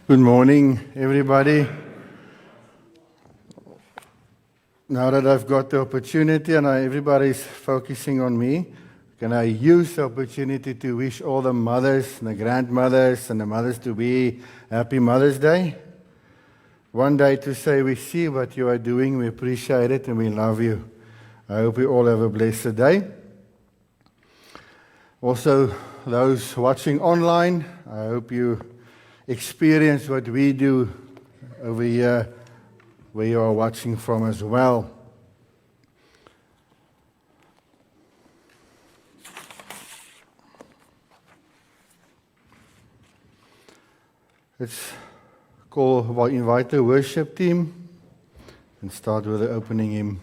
Good morning, everybody. Now that I've got the opportunity and everybody's focusing on me, can I use the opportunity to wish all the mothers and the grandmothers and the mothers to be Happy Mother's Day? One day to say we see what you are doing, we appreciate it, and we love you. I hope you all have a blessed day. Also, those watching online, I hope you experience what we do over here where you are watching from as well. Let's invite the worship team and start with the opening hymn.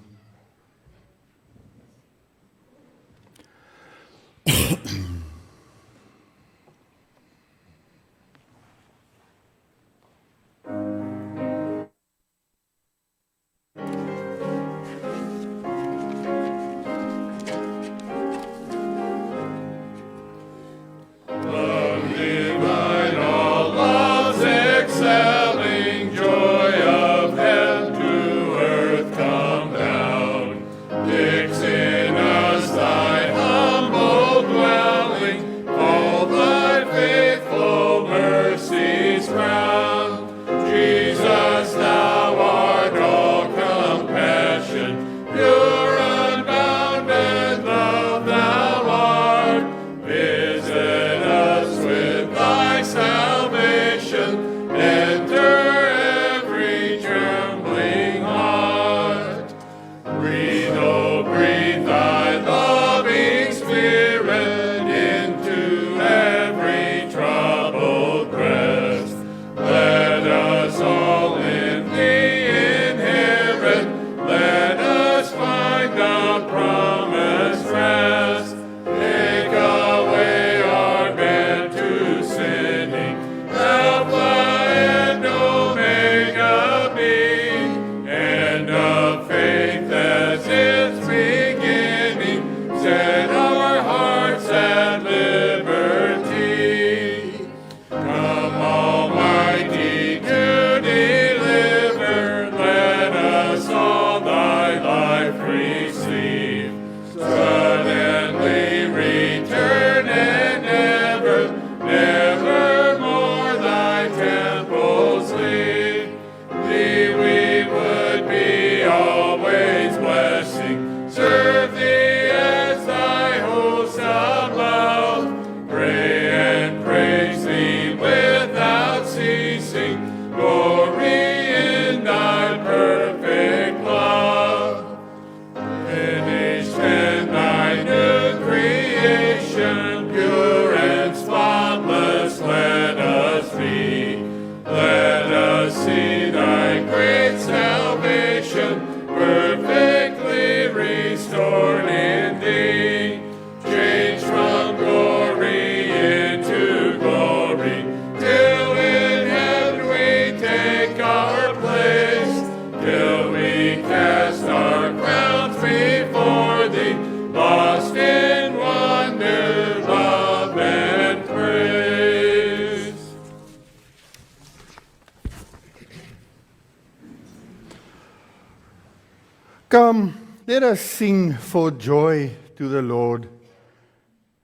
Come, let us sing for joy to the Lord.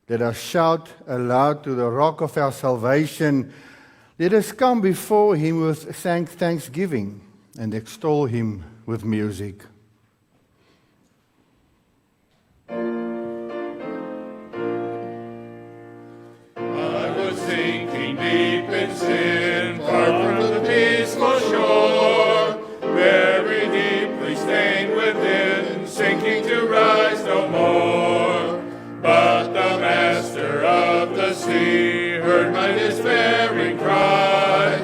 Let us shout aloud to the rock of our salvation. Let us come before him with thanksgiving and extol him with music. I was sinking deep in sin, far from the peaceful shore, very deeply stained within, sinking to rise no more. But the master of the sea heard my despairing cry.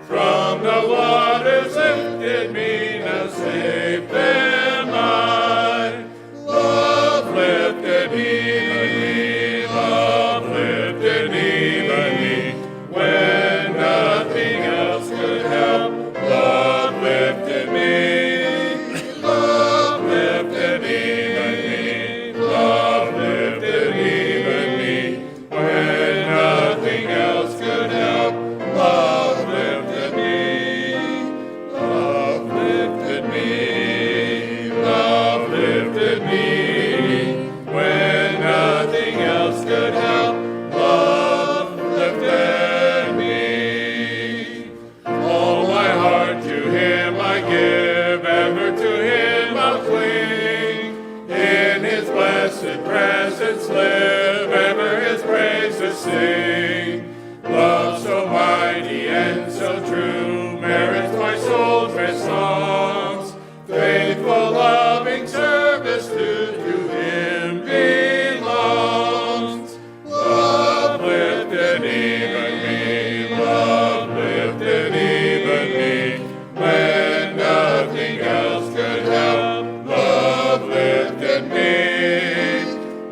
From the waters lifted me, now safe am I. Love lifted me, love lifted me, when the love lifted even me when nothing else could help. Love lifted me.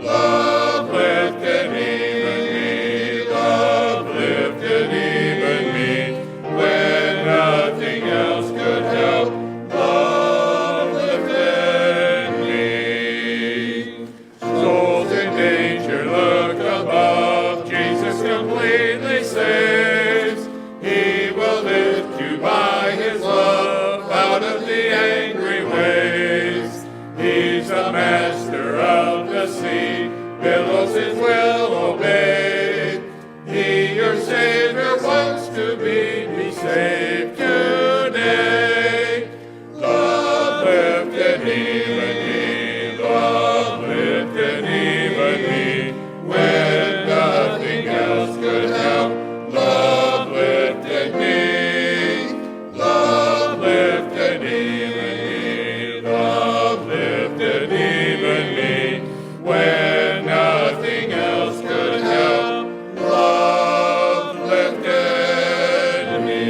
Love lifted even me. Love lifted even me when nothing else could help. Love lifted me. Souls in danger look above. Jesus completely saves. He will lift you by his love out of the angry waves. He's the master of the sea. Billows his will obey. He, your Savior, wants to be saved today. Love lifted even me. Love lifted even me when nothing else could help. Love lifted me. Love lifted even me. Love lifted even me when nothing else could help. Love lifted me.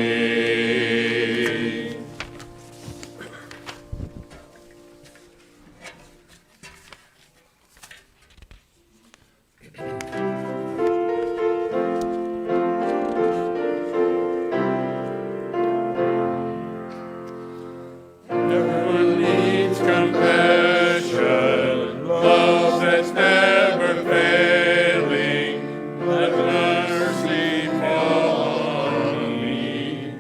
Everyone needs compassion, love that's never failing. Let mercy fall on me.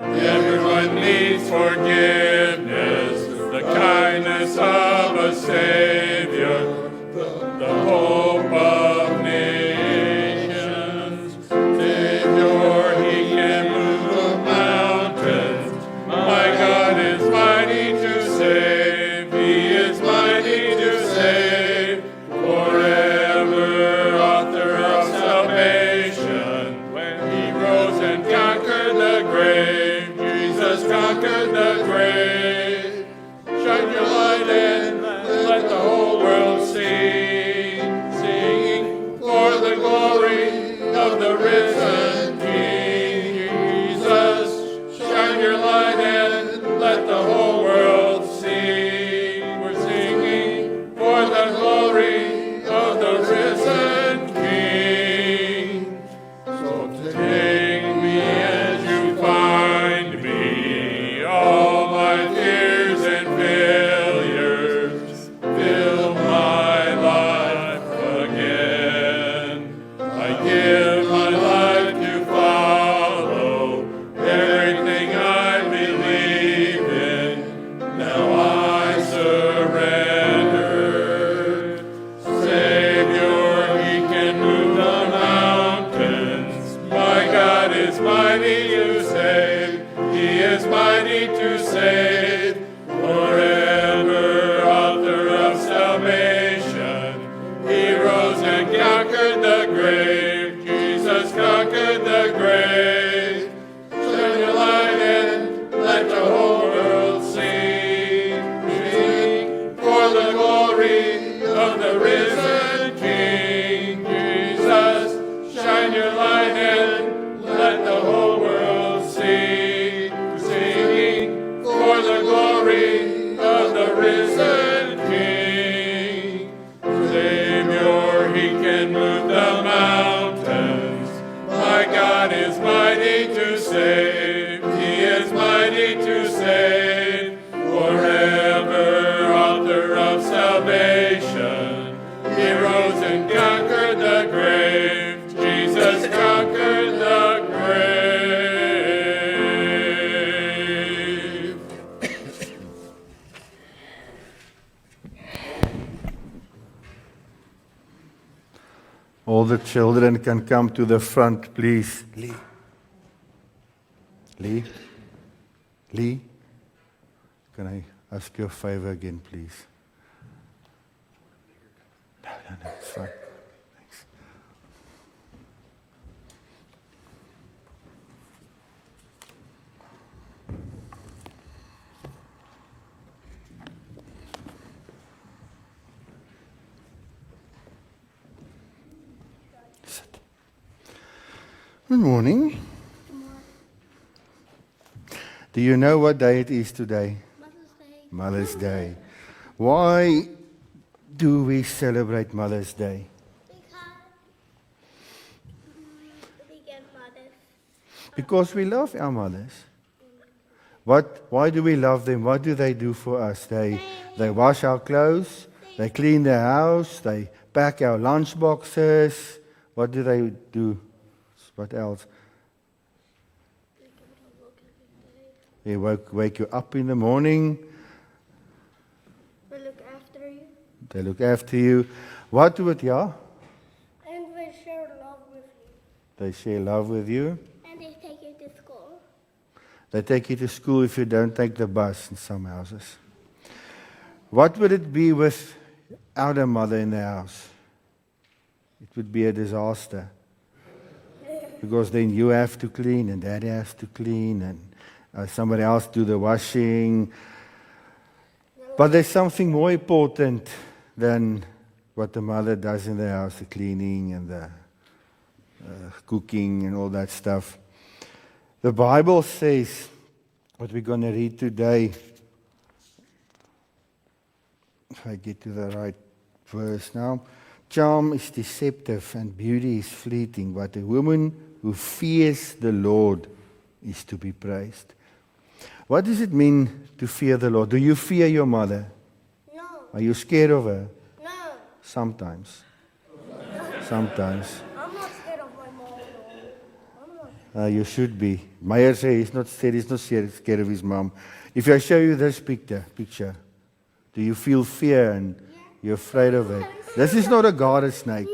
Everyone needs forgiveness, the kindness of a Savior, the hope of nations. Savior, he can move mountains. My God is mighty to save. He is mighty to save. Forever, author of salvation. When he rose and conquered the grave, Jesus conquered the grave. Shine your light and let the whole world see. Singing for the glory of the risen King. Jesus, shine your light and let the whole world see. We're singing for the glory of the risen King. So take me as you find me, all my fears and failures. Fill my life again. I give my life to follow everything I believe in. Now I surrender. Savior, he can move the mountains. My God is mighty to save. He is mighty to save. Forever, author of salvation. He rose and conquered the grave. Jesus conquered the grave. Shine your light and let the whole world see. Sing for the glory of the risen King. Jesus, shine your light and let the whole world see. Singing for the glory of the risen King. Savior, he can move the mountains. My God is mighty to save. He is mighty to save. Forever, author of salvation. He rose and conquered the grave. Jesus conquered the grave. All the children can come to the front, please. Lee. Lee? Lee? Can I ask you a favor again, please? No, it's fine. Thanks. Sit. Good morning. Do you know what day it is today? Mother's Day. Mother's Day. Why do we celebrate Mother's Day? Because we get mothers. Because we love our mothers. Why do we love them? What do they do for us? They wash our clothes, they clean the house, they pack our lunch boxes. What do they do? What else? They wake you up in the morning. We look after you. They look after you. What do it, yeah? And we share love with you. They share love with you. And they take you to school. They take you to school if you don't take the bus in some houses. What would it be without a mother in the house? It would be a disaster. Because then you have to clean and daddy has to clean and somebody else do the washing. But there's something more important than what the mother does in the house, the cleaning and the cooking and all that stuff. The Bible says, what we're going to read today, if I get to the right verse now. Charm is deceptive and beauty is fleeting, but a woman who fears the Lord is to be praised. What does it mean to fear the Lord? Do you fear your mother? No. Are you scared of her? No. Sometimes. Sometimes. I'm not scared of my mom. I'm not. You should be. Meyer says he's not scared of his mom. If I show you this picture, do you feel fear and you're afraid of it? This is not a garter snake.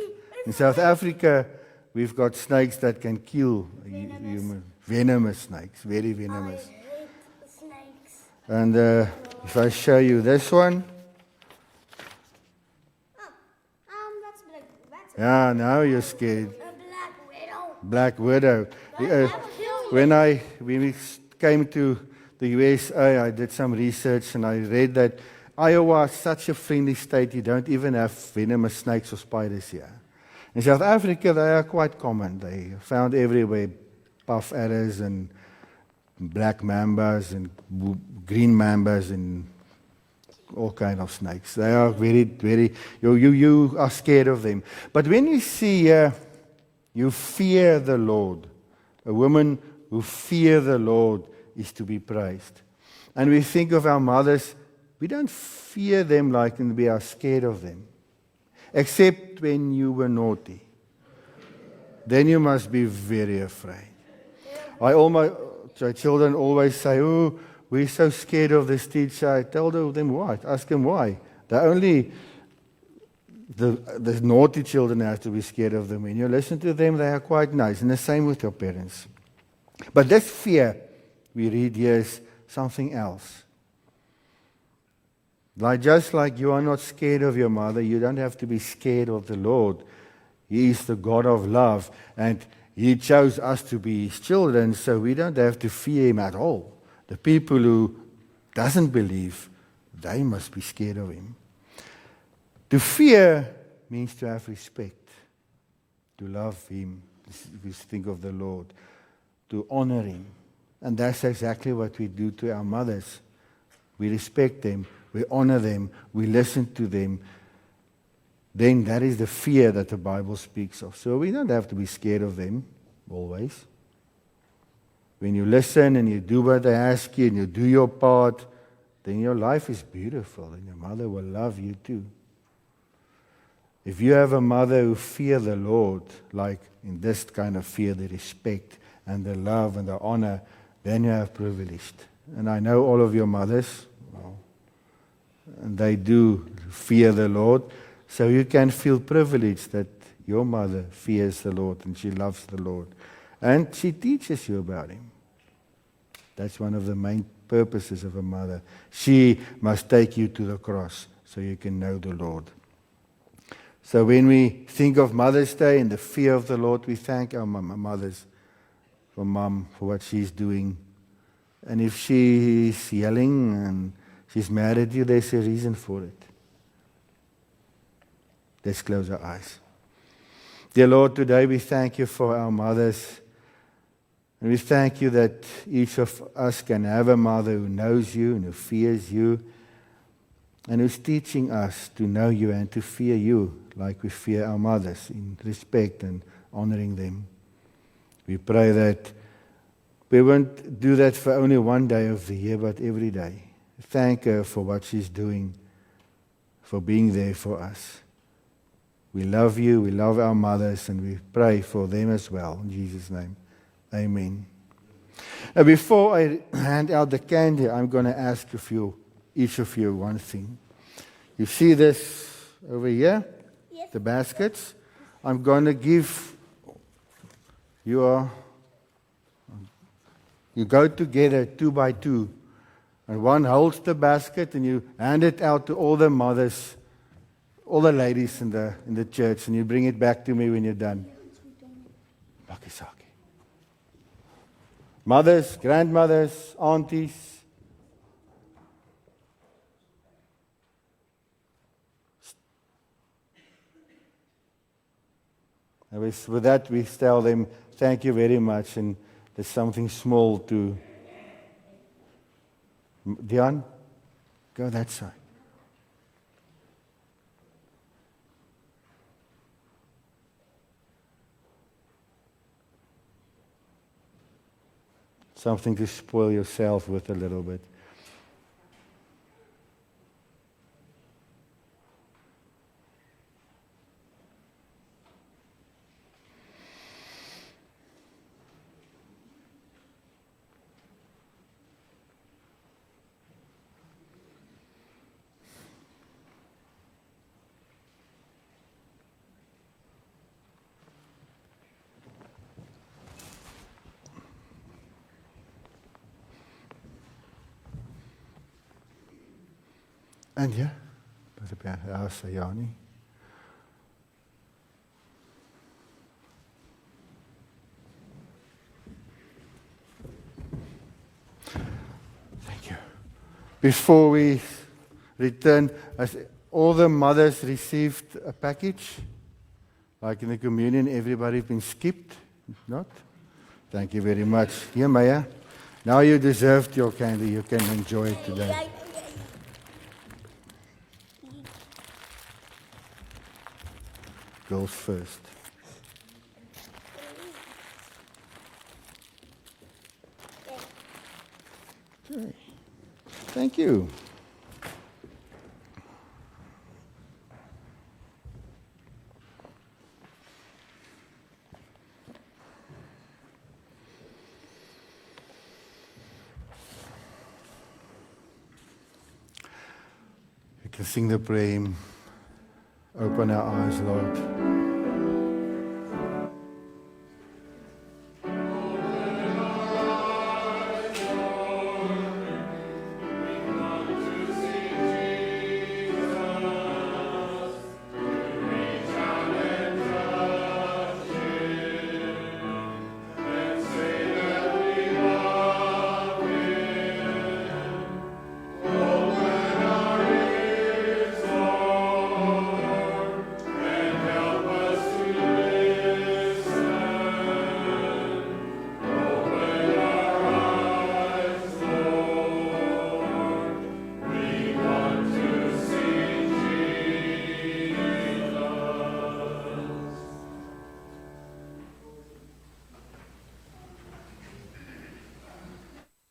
In South Africa, we've got snakes that can kill human. Venomous snakes, very venomous. I hate snakes. And if I show you this one, That's black. That's yeah, now you're scared. a black widow. Black widow. When we came to the USA, I did some research and I read that Iowa is such a friendly state, you don't even have venomous snakes or spiders here. In South Africa, they are quite common. They are found everywhere, puff adders and black mambas and green mambas and all kind of snakes. They are very, very, you are scared of them. But when you see you fear the Lord, a woman who fear the Lord is to be praised. And we think of our mothers, we don't fear them like we are scared of them. Except when you were naughty. Then you must be very afraid. All my children always say, oh, we're so scared of this teacher. I tell them why. Ask them why. The naughty children have to be scared of them. When you listen to them, they are quite nice. And the same with your parents. But this fear, we read here, is something else. Just like you are not scared of your mother, you don't have to be scared of the Lord. He is the God of love, and He chose us to be His children, so we don't have to fear Him at all. The people who doesn't believe, they must be scared of Him. To fear means to have respect, to love Him, if you think of the Lord, to honor Him. And that's exactly what we do to our mothers. We respect them. We honor them, we listen to them, then that is the fear that the Bible speaks of. So we don't have to be scared of them, always. When you listen and you do what they ask you and you do your part, then your life is beautiful and your mother will love you too. If you have a mother who fears the Lord, like in this kind of fear, the respect and the love and the honor, then you have privileged. And I know all of your mothers, and they do fear the Lord, so you can feel privileged that your mother fears the Lord and she loves the Lord. And she teaches you about Him. That's one of the main purposes of a mother. She must take you to the cross so you can know the Lord. So when we think of Mother's Day and the fear of the Lord, we thank our mothers for Mom for what she's doing. And if she's yelling and she's mad at you, there's a reason for it. Let's close our eyes. Dear Lord, today we thank you for our mothers And we thank you that each of us can have a mother who knows you and who fears you and who's teaching us to know you and to fear you like we fear our mothers, in respect and honoring them. We pray that we won't do that for only one day of the year, but every day. Thank her for what she's doing, for being there for us. We love you, we love our mothers, and we pray for them as well. In Jesus' name, amen. Now, before I hand out the candy, I'm going to ask each of you one thing. You see this over here? Yes. The baskets? I'm going to give you go together 2 by 2. And one holds the basket and you hand it out to all the mothers, all the ladies in the church, and you bring it back to me when you're done. Bakisaki. Mothers, grandmothers, aunties. And with that, we tell them, thank you very much, and there's something small to... Dion, go that side. Something to spoil yourself with a little bit. En ja, wat heb jij? Ja, Sayani. Thank you. Before we return, has all the mothers received a package? Like in the communion, everybody been skipped? Not? Thank you very much. Here, Maya. Now you deserved your candy. You can enjoy it today. Girls first. Okay. Thank you. We can sing the prayer. Open our eyes, Lord.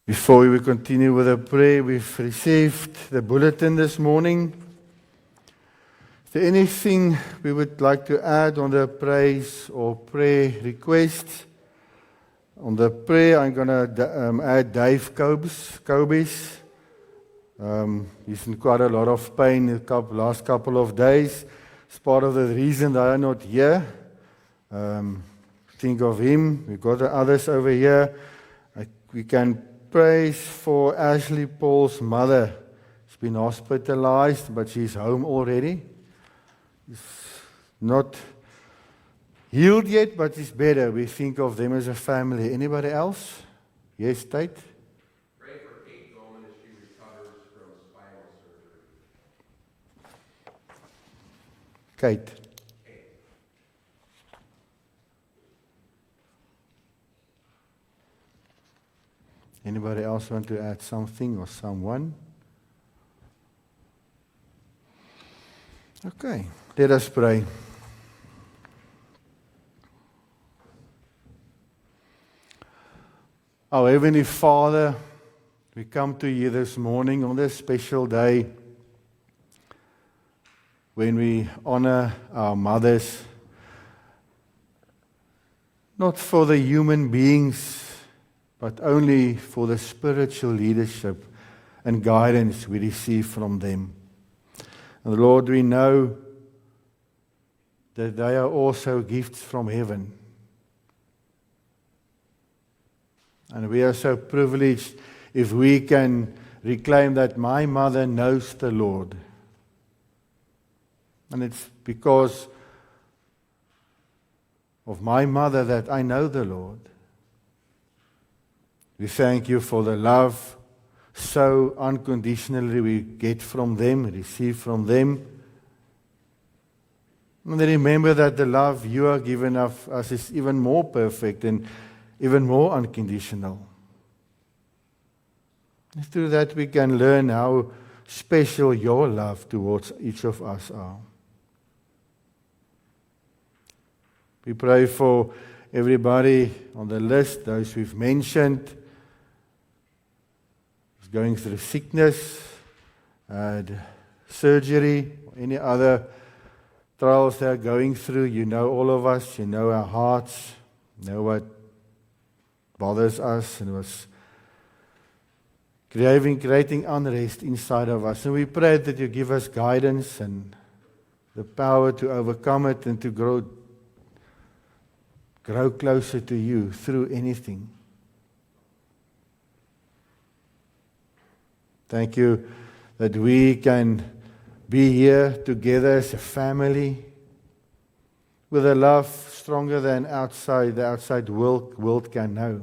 Before we continue with the prayer, we've received the bulletin this morning. Is there anything we would like to add on the praise or prayer requests? On the prayer, I'm going to add Dave Kobes. He's in quite a lot of pain the last couple of days. It's part of the reason that I'm not here. Think of him. We've got the others over here. We can praise for Ashley Paul's mother. She's been hospitalized, but she's home already. She's not healed yet, but it's better. We think of them as a family. Anybody else? Yes, Tate? Pray for Kate Goldman as she recovers from spinal surgery. Kate. Anybody else want to add something or someone? Okay, let us pray. Our Heavenly Father, we come to you this morning on this special day when we honor our mothers, not for the human beings, but only for the spiritual leadership and guidance we receive from them. And Lord, we know that they are also gifts from heaven. And we are so privileged if we can reclaim that my mother knows the Lord. And it's because of my mother that I know the Lord. We thank you for the love so unconditionally we get from them, receive from them. And remember that the love you are giving of us is even more perfect and even more unconditional. And through that we can learn how special your love towards each of us are. We pray for everybody on the list, those we've mentioned, who's going through sickness, surgery, or any other trials they're going through. You know all of us, you know our hearts, you know what bothers us and was creating unrest inside of us. And we pray that you give us guidance and the power to overcome it and to grow closer to you through anything. Thank you that we can be here together as a family with a love stronger than the outside world can know.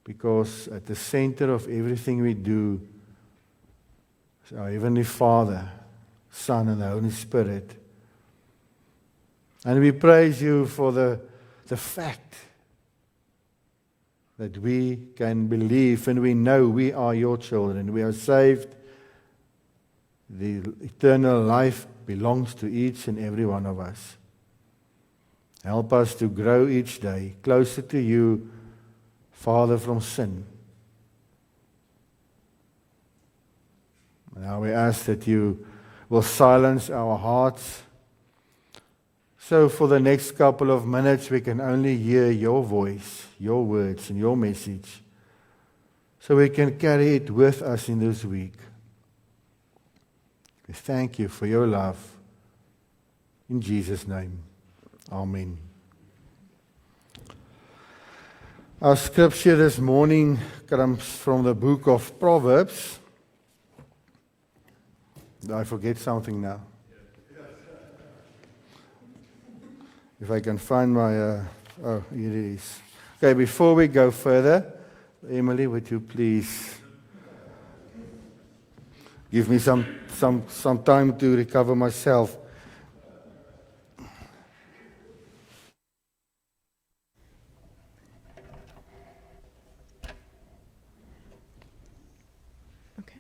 Because at the center of everything we do is our Heavenly Father, Son, and the Holy Spirit. And we praise you for the fact that we can believe and we know we are your children. We are saved. The eternal life belongs to each and every one of us. Help us to grow each day closer to you, Father, from sin. Now we ask that you will silence our hearts. So for the next couple of minutes, we can only hear your voice, your words, and your message. So we can carry it with us in this week. We thank you for your love. In Jesus' name, amen. Our scripture this morning comes from the book of Proverbs. Did I forget something now? If I can find my, here it is. Okay, before we go further, Emily, would you please give me some time to recover myself? Okay.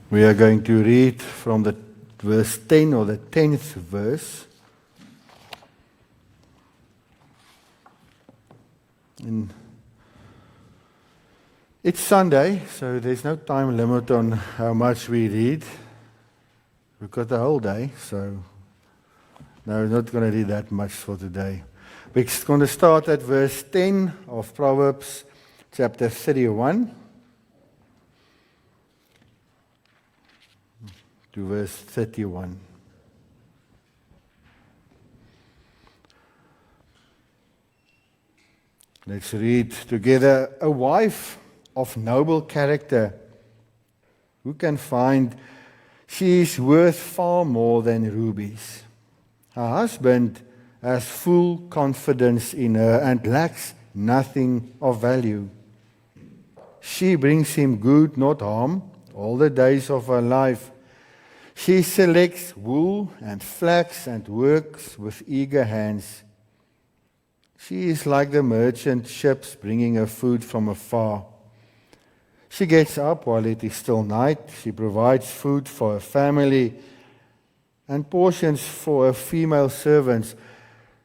We are going to read from the verse 10 or the 10th verse. And it's Sunday, so there's no time limit on how much we read. We've got the whole day, so no, we're not going to read that much for today. We're going to start at verse 10 of Proverbs chapter 31 to verse 31. Let's read together. A wife of noble character, who can find? She is worth far more than rubies. Her husband has full confidence in her and lacks nothing of value. She brings him good, not harm, all the days of her life. She selects wool and flax and works with eager hands. She is like the merchant ships bringing her food from afar. She gets up while it is still night. She provides food for her family and portions for her female servants.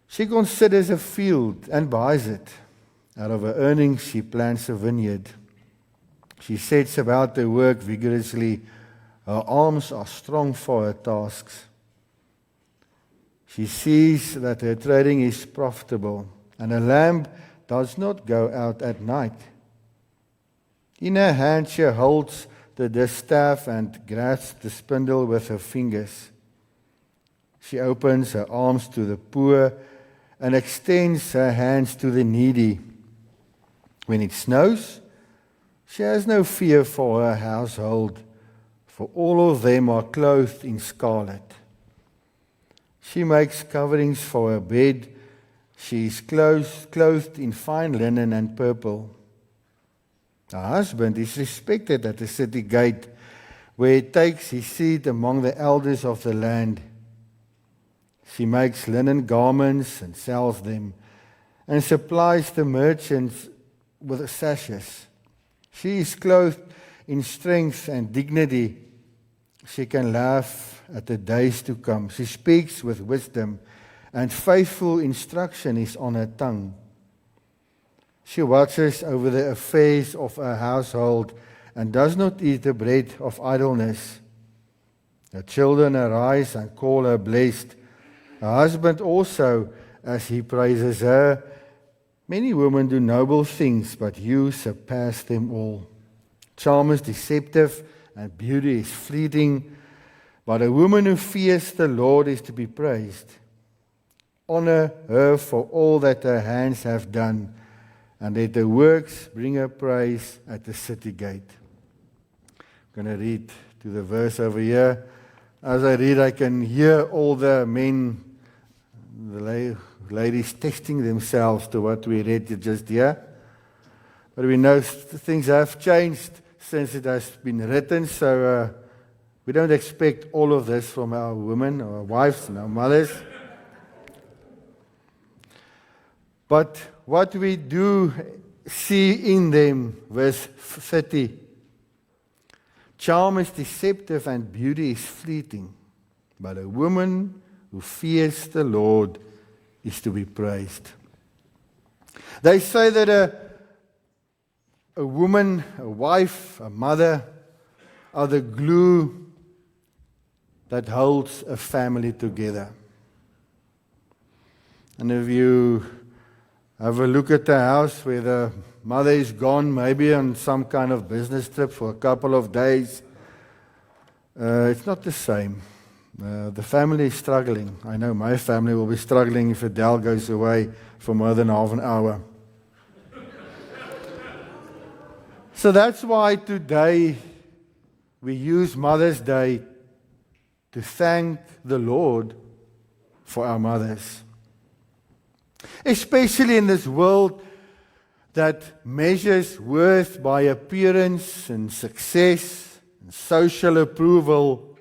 She considers a field and buys it. Out of her earnings, she plants a vineyard. She sets about her work vigorously. Her arms are strong for her tasks. She sees that her trading is profitable, and her lamp does not go out at night. In her hand she holds the distaff and grasps the spindle with her fingers. She opens her arms to the poor and extends her hands to the needy. When it snows, she has no fear for her household, for all of them are clothed in scarlet. She makes coverings for her bed. She is clothed in fine linen and purple. Her husband is respected at the city gate, where he takes his seat among the elders of the land. She makes linen garments and sells them, and supplies the merchants with sashes. She is clothed in strength and dignity. She can laugh at the days to come. She speaks with wisdom, and faithful instruction is on her tongue. She watches over the affairs of her household and does not eat the bread of idleness. Her children arise and call her blessed. Her husband also, as he praises her. Many women do noble things, but you surpass them all. Charm is deceptive and beauty is fleeting, but a woman who fears the Lord is to be praised. Honor her for all that her hands have done, and let her works bring her praise at the city gate. I'm going to read to the verse over here. As I read, I can hear all the men, the ladies testing themselves to what we read just here. But we know things have changed since it has been written, so we don't expect all of this from our women, our wives, and our mothers. But what we do see in them, verse 30, charm is deceptive and beauty is fleeting, but a woman who fears the Lord is to be praised. They say that a woman, a wife, a mother are the glue that holds a family together. And if you have a look at the house where the mother is gone, maybe on some kind of business trip for a couple of days, it's not the same. The family is struggling. I know my family will be struggling if Adele goes away for more than half an hour. So that's why today we use Mother's Day to thank the Lord for our mothers. Especially in this world that measures worth by appearance and success and social approval.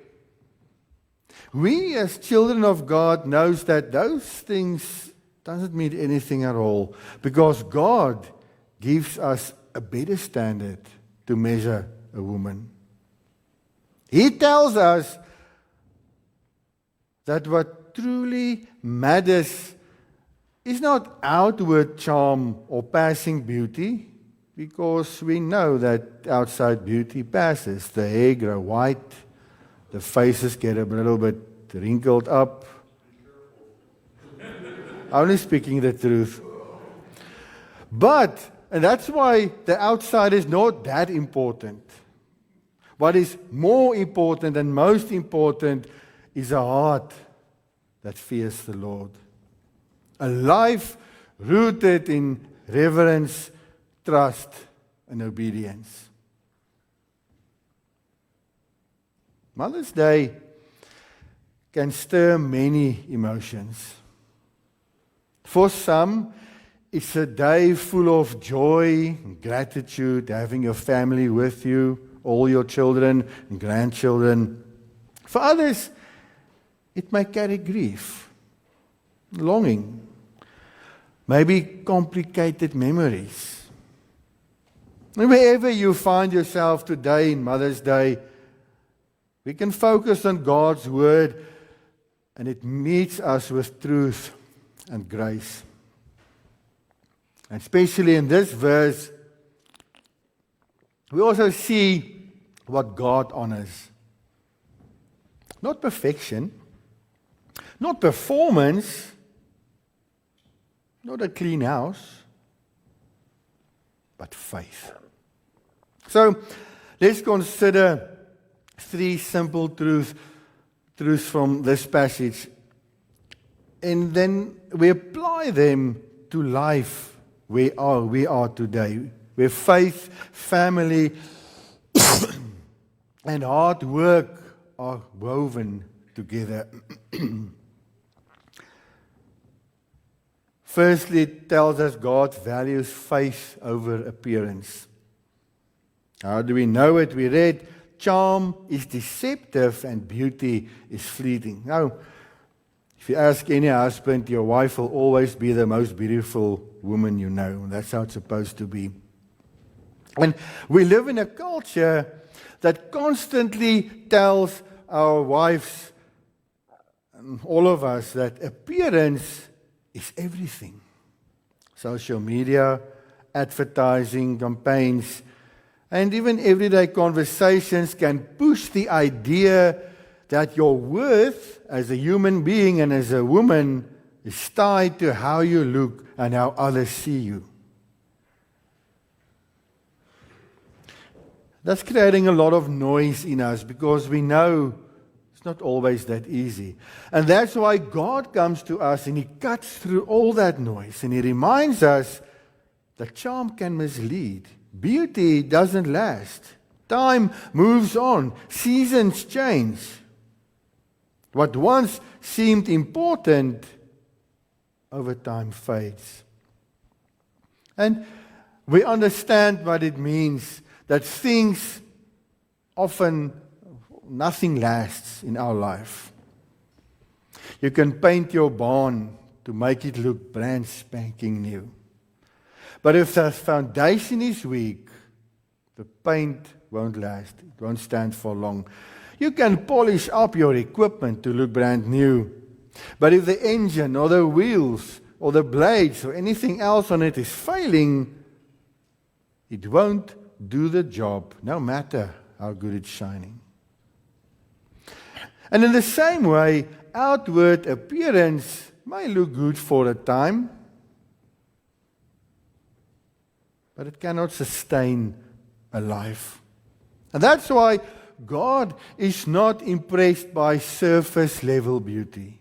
We as children of God knows that those things doesn't mean anything at all, because God gives us a better standard to measure a woman. He tells us that what truly matters is not outward charm or passing beauty, because we know that outside beauty passes. The hair grow white, the faces get a little bit wrinkled up. Only speaking the truth. And that's why the outside is not that important. What is more important and most important is a heart that fears the Lord. A life rooted in reverence, trust, and obedience. Mother's Day can stir many emotions. For some, it's a day full of joy and gratitude, having your family with you, all your children and grandchildren. For others, it may carry grief, longing, maybe complicated memories. And wherever you find yourself today in Mother's Day, we can focus on God's Word, and it meets us with truth and grace. And especially in this verse, we also see what God honors. Not perfection, not performance, not a clean house, but faith. So, let's consider 3 simple truths from this passage, and then we apply them to life where we are today, where faith, family, and hard work are woven together. Firstly, it tells us God values faith over appearance. How do we know it? We read, charm is deceptive and beauty is fleeting. Now, if you ask any husband, your wife will always be the most beautiful woman you know. That's how it's supposed to be. And we live in a culture that constantly tells our wives, all of us, that appearance is everything. Social media, advertising, campaigns, and even everyday conversations can push the idea that your worth as a human being and as a woman is tied to how you look and how others see you. That's creating a lot of noise in us because we know it's not always that easy. And that's why God comes to us and He cuts through all that noise and He reminds us that charm can mislead. Beauty doesn't last. Time moves on. Seasons change. What once seemed important over time fades. And we understand what it means that things often, nothing lasts in our life. You can paint your barn to make it look brand spanking new. But if the foundation is weak, the paint won't last. It won't stand for long. You can polish up your equipment to look brand new. But if the engine or the wheels or the blades or anything else on it is failing, it won't do the job, no matter how good it's shining. And in the same way, outward appearance may look good for a time, but it cannot sustain a life. And that's why God is not impressed by surface level beauty.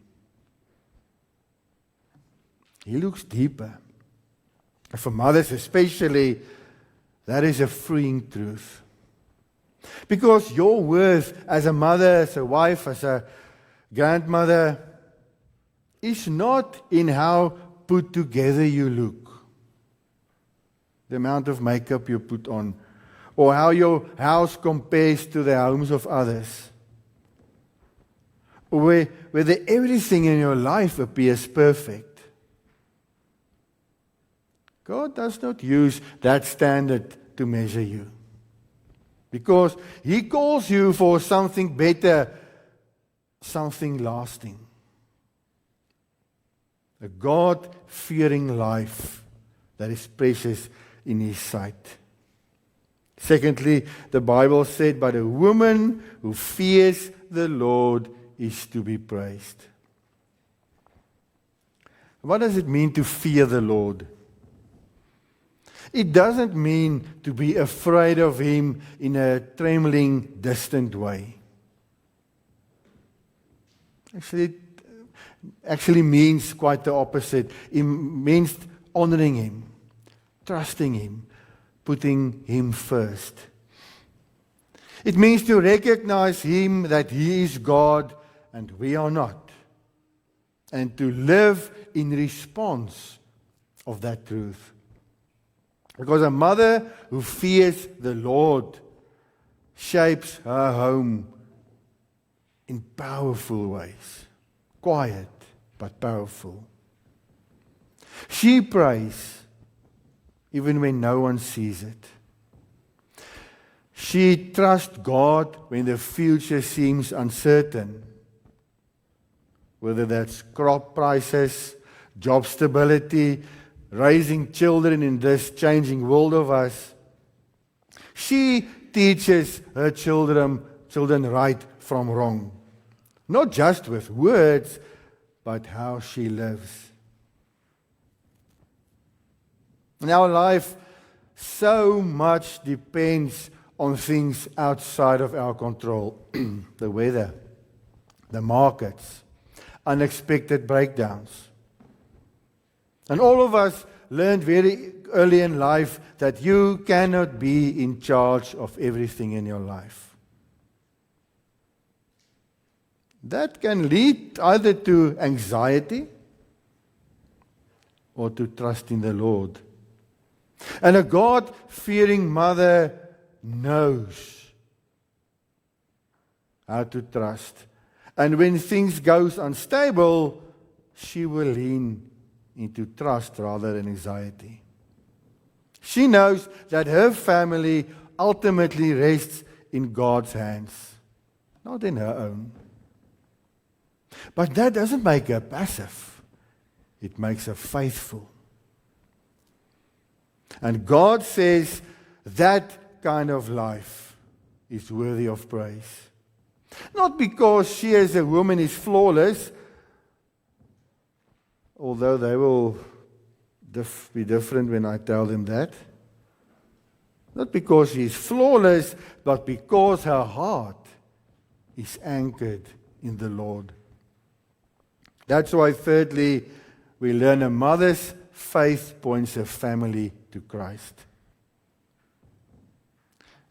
He looks deeper. And for mothers especially, that is a freeing truth. Because your worth as a mother, as a wife, as a grandmother is not in how put together you look, the amount of makeup you put on, or how your house compares to the homes of others, or whether everything in your life appears perfect. God does not use that standard to measure you. Because He calls you for something better, something lasting. A God-fearing life that is precious in His sight. Secondly, the Bible said, but a woman who fears the Lord is to be praised. What does it mean to fear the Lord? It doesn't mean to be afraid of Him in a trembling, distant way. Actually means quite the opposite. It means honoring Him, trusting Him, putting Him first. It means to recognize Him that He is God and we are not, and to live in response of that truth. Because a mother who fears the Lord shapes her home in powerful ways. Quiet, but powerful. She prays even when no one sees it. She trusts God when the future seems uncertain. Whether that's crop prices, job stability, raising children in this changing world of us. She teaches her children right from wrong. Not just with words, but how she lives. In our life, so much depends on things outside of our control. The weather, the markets, unexpected breakdowns. And all of us learned very early in life that you cannot be in charge of everything in your life. That can lead either to anxiety or to trust in the Lord. And a God-fearing mother knows how to trust. And when things goes unstable, she will lean into trust rather than anxiety. She knows that her family ultimately rests in God's hands, not in her own. But that doesn't make her passive. It makes her faithful. And God says that kind of life is worthy of praise. Not because she as a woman is flawless, although they will be different when I tell them that. Not because she is flawless, but because her heart is anchored in the Lord. That's why, thirdly, we learn a mother's faith points her family to Christ.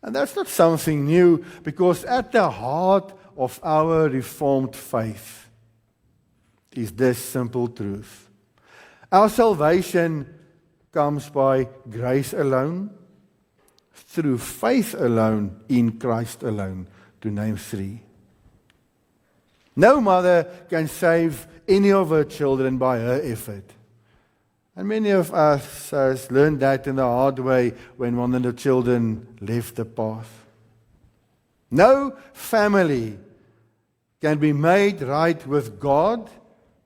And that's not something new, because at the heart of our Reformed faith is this simple truth. Our salvation comes by grace alone, through faith alone, in Christ alone, to name 3. No mother can save any of her children by her effort. And many of us has learned that in the hard way when one of the children left the path. No family can be made right with God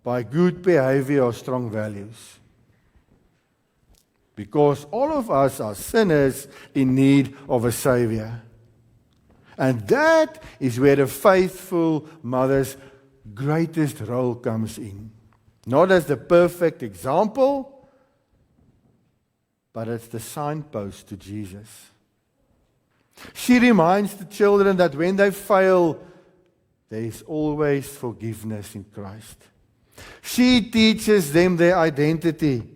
by good behavior or strong values. Because all of us are sinners in need of a Savior. And that is where the faithful mother's greatest role comes in. Not as the perfect example, but as the signpost to Jesus. She reminds the children that when they fail, there is always forgiveness in Christ. She teaches them their identity.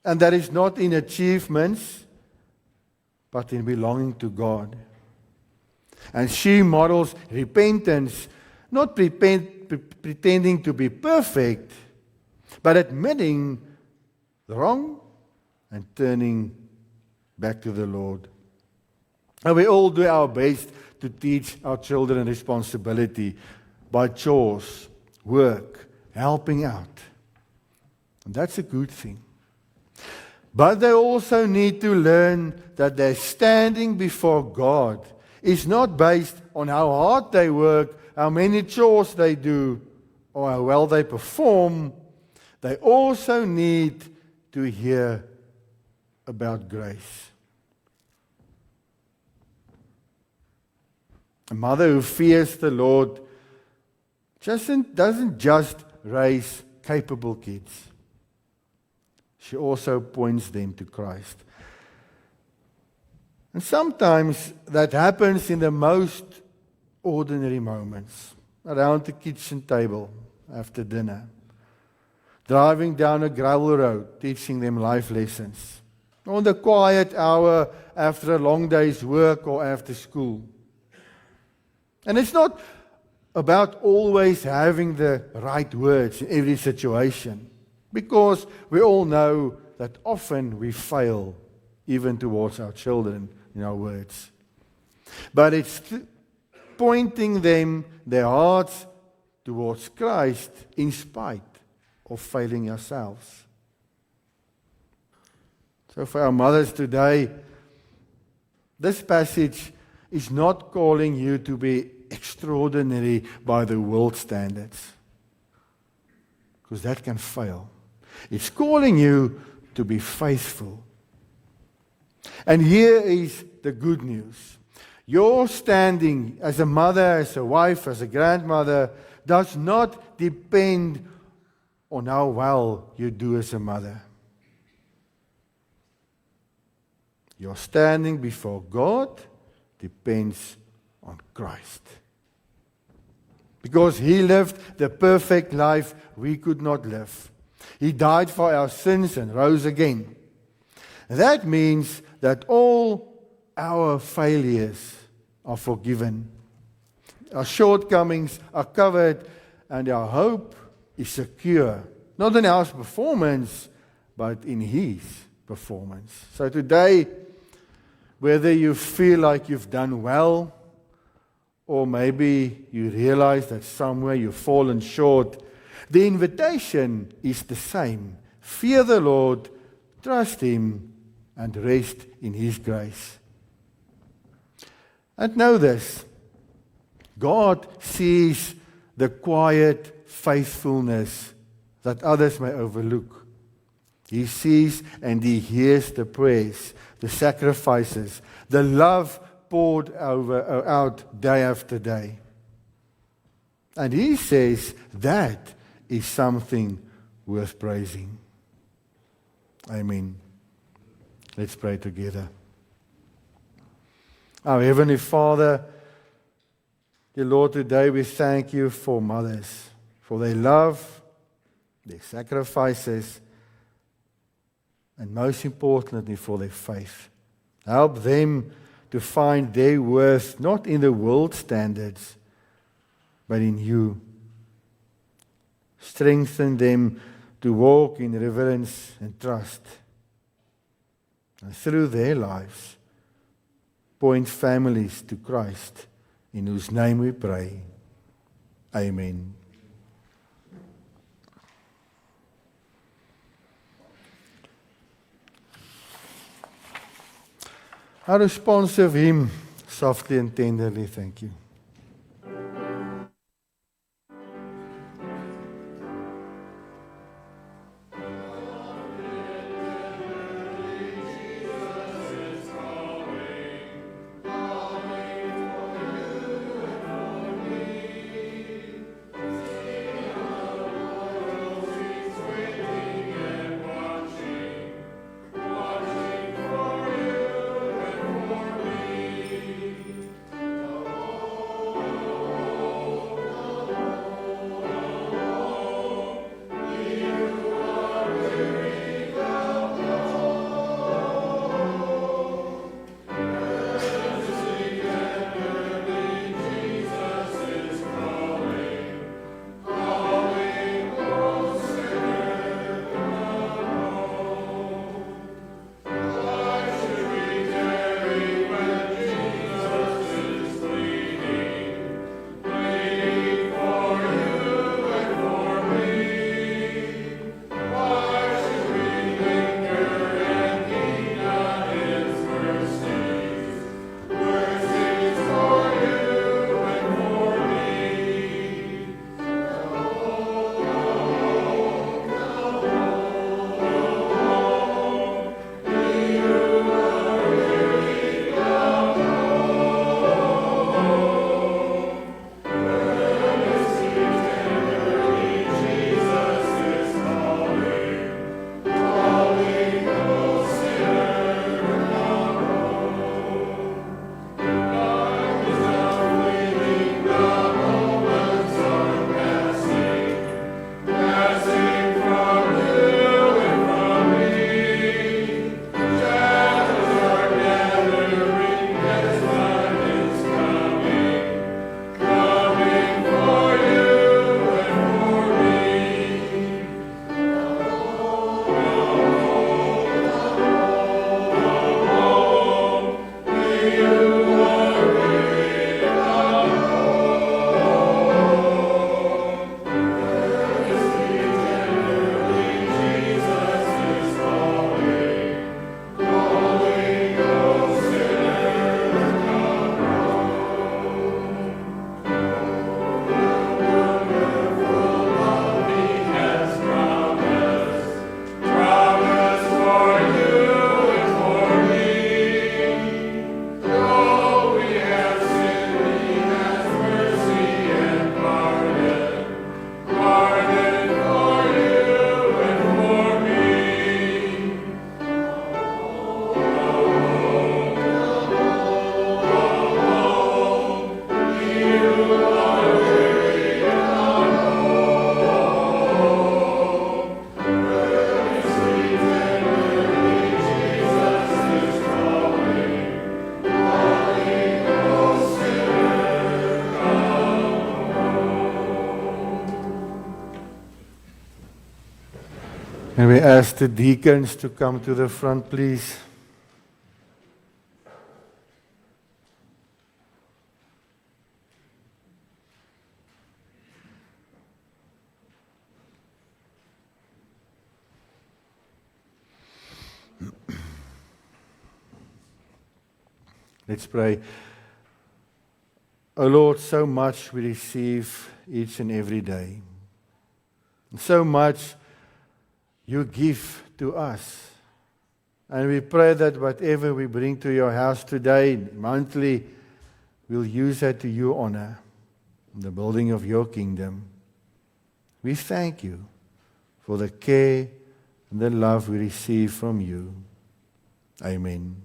And that is not in achievements, but in belonging to God. And she models repentance, not pretending to be perfect, but admitting the wrong and turning back to the Lord. And we all do our best to teach our children responsibility by chores, work, helping out. And that's a good thing. But they also need to learn that their standing before God is not based on how hard they work, how many chores they do, or how well they perform. They also need to hear about grace. A mother who fears the Lord doesn't just raise capable kids. She also points them to Christ. And sometimes that happens in the most ordinary moments. Around the kitchen table after dinner. Driving down a gravel road, teaching them life lessons. On the quiet hour after a long day's work or after school. And it's not about always having the right words in every situation. Because we all know that often we fail, even towards our children, in our words. But it's pointing them, their hearts, towards Christ in spite of failing ourselves. So for our mothers today, this passage is not calling you to be extraordinary by the world standards. Because that can fail. It's calling you to be faithful. And here is the good news. Your standing as a mother, as a wife, as a grandmother does not depend on how well you do as a mother. Your standing before God depends on Christ. Because He lived the perfect life we could not live. He died for our sins and rose again. That means that all our failures are forgiven. Our shortcomings are covered and our hope is secure. Not in our performance, but in His performance. So today, whether you feel like you've done well, or maybe you realize that somewhere you've fallen short, the invitation is the same. Fear the Lord, trust Him, and rest in His grace. And know this, God sees the quiet faithfulness that others may overlook. He sees and He hears the prayers, the sacrifices, the love poured out day after day. And He says that is something worth praising. Amen. Let's pray together. Our Heavenly Father, dear Lord, today we thank You for mothers, for their love, their sacrifices, and most importantly for their faith. Help them to find their worth not in the world standards, but in You. Strengthen them to walk in reverence and trust. And through their lives, point families to Christ, in whose name we pray. Amen. Our responsive hymn, softly and tenderly, thank You. For you and for me, And we ask the deacons to come to the front, please. Let's pray. Oh Lord, so much we receive each and every day. So much you give to us. And we pray that whatever we bring to your house today, monthly, we'll use that to your honor, in the building of your kingdom. We thank you for the care and the love we receive from you. Amen.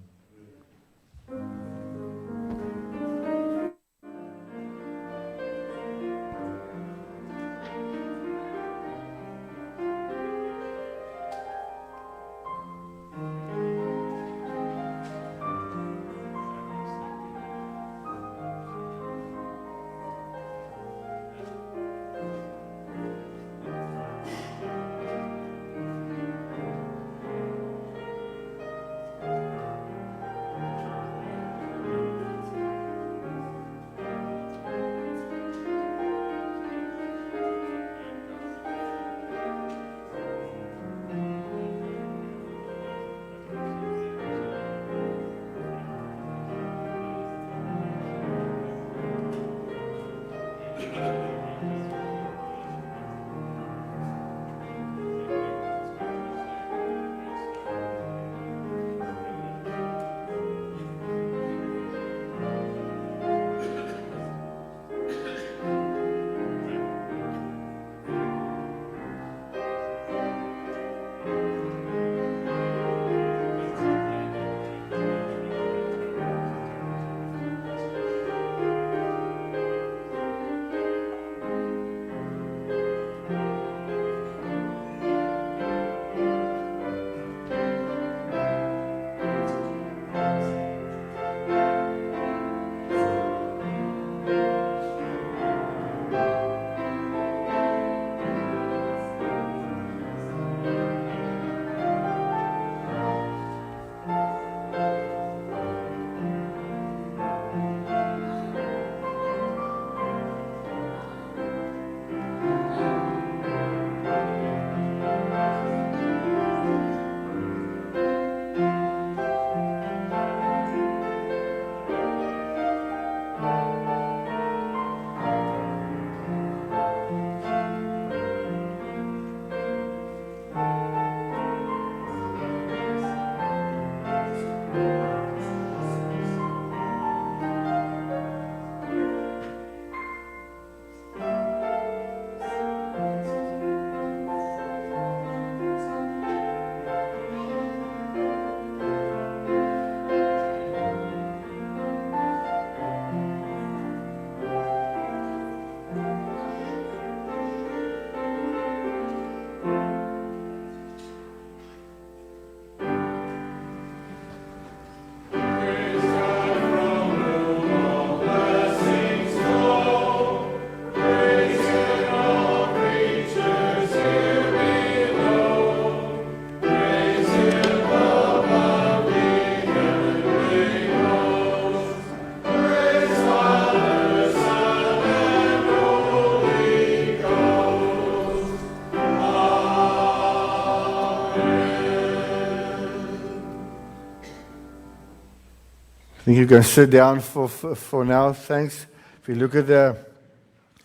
I think you can sit down for now. Thanks. If you look at the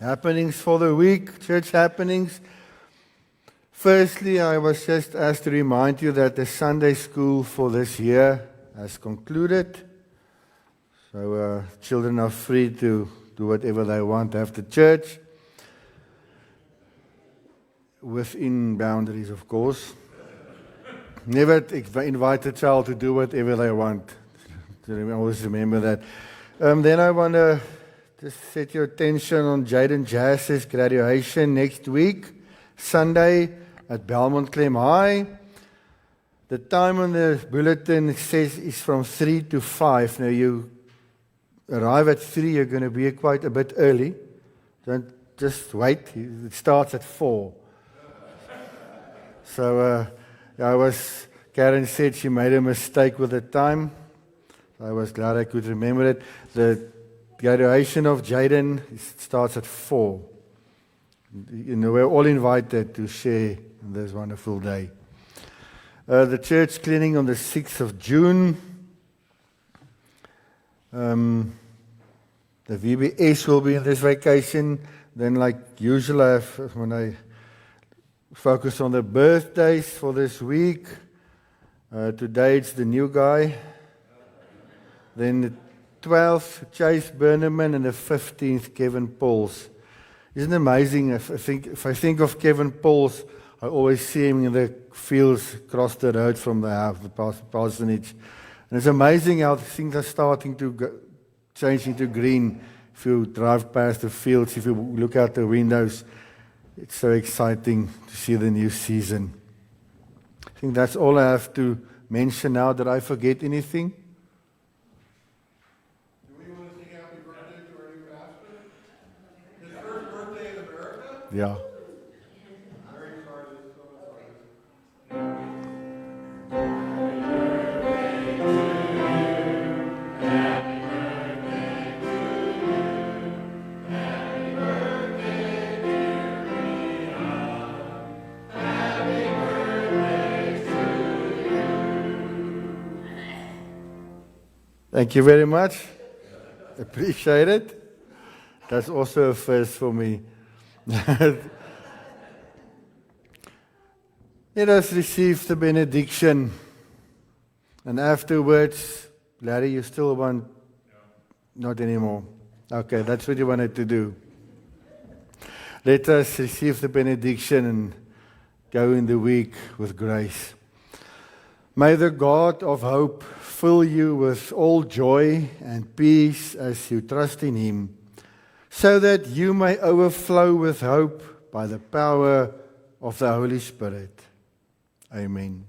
happenings for the week, church happenings, firstly, I was just asked to remind you that the Sunday school for this year has concluded. So children are free to do whatever they want after church, within boundaries, of course. Never invite a child to do whatever they want. Always remember that. Then I want to just set your attention on Jaden Jass's graduation next week, Sunday at Belmont Clem High. The time on the bulletin says is from 3 to 5. Now you arrive at 3, you're going to be quite a bit early. Don't just wait. It starts at 4. So Karen said she made a mistake with the time. I was glad I could remember it. The graduation of Jaden starts at 4. We're all invited to share in this wonderful day. The church cleaning on the 6th of June. The VBS will be in this vacation. Then, like usual, when I focus on the birthdays for this week, today it's the new guy. Then the 12th, Chase Berneman, and the 15th, Kevin Pauls. Isn't it amazing? If I think of Kevin Pauls, I always see him in the fields across the road from the house, the parsonage. And it's amazing how things are starting to change into green. If you drive past the fields, if you look out the windows, it's so exciting to see the new season. I think that's all I have to mention now. Did I forget anything? Do we want to sing happy birthday to our new pastor? His first birthday in America? Yeah. Very excited, so excited. Thank you very much. Appreciate it. That's also a first for me. Let us receive the benediction. And afterwards, Larry, you still want? Not anymore. Okay, that's what you wanted to do. Let us receive the benediction and go in the week with grace. May the God of hope fill you with all joy and peace as you trust in Him, so that you may overflow with hope by the power of the Holy Spirit. Amen.